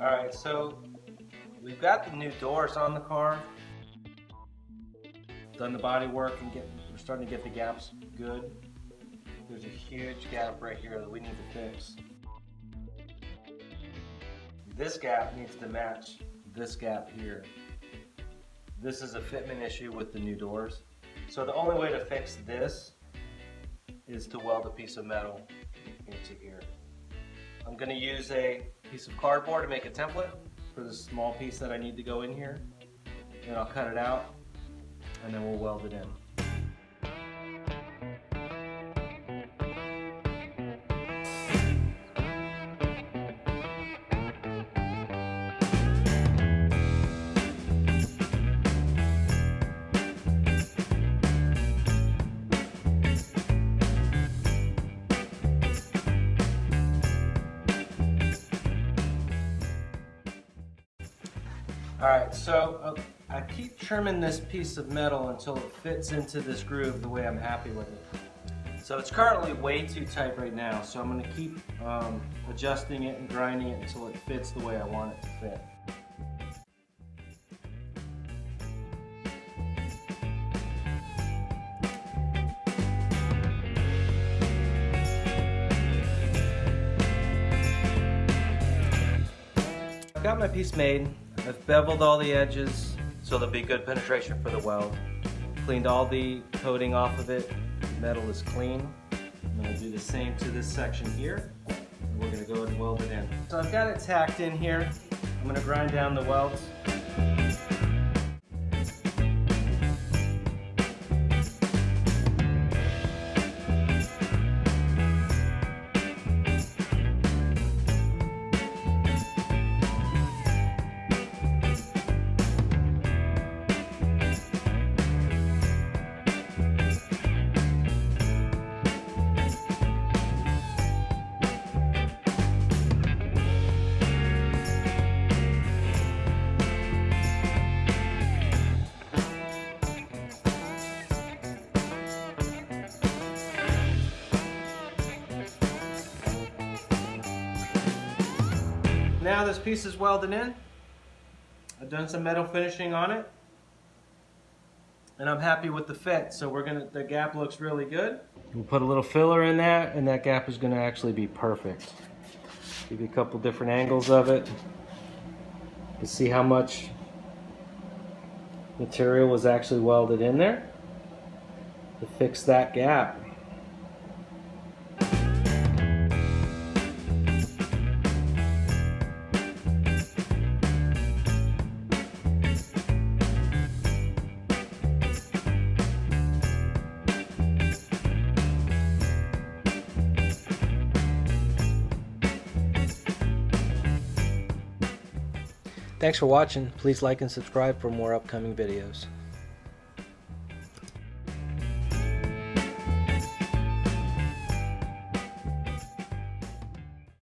Alright, so we've got the new doors on the car. Done the body work and we're starting to get the gaps good. There's a huge gap right here that we need to fix. This gap needs to match this gap here. This is a fitment issue with the new doors. So the only way to fix this is to weld a piece of metal into here. I'm going to use a piece of cardboard to make a template for this small piece that I need to go in here. And I'll cut it out and then we'll weld it in. Alright, so I keep trimming this piece of metal until it fits into this groove the way I'm happy with it. So it's currently way too tight right now, so I'm going to keep adjusting it and grinding it until it fits the way I want it to fit. I've got my piece made. I've beveled all the edges so there'll be good penetration for the weld. Cleaned all the coating off of it. The metal is clean. I'm going to do the same to this section here. And we're going to go ahead and weld it in. So I've got it tacked in here. I'm going to grind down the welds. Now this piece is welded in. I've done some metal finishing on it, and I'm happy with the fit. So the gap looks really good. We'll put a little filler in that, and that gap is going to actually be perfect. Give you a couple different angles of it to see how much material was actually welded in there to fix that gap. Thanks for watching. Please like and subscribe for more upcoming videos.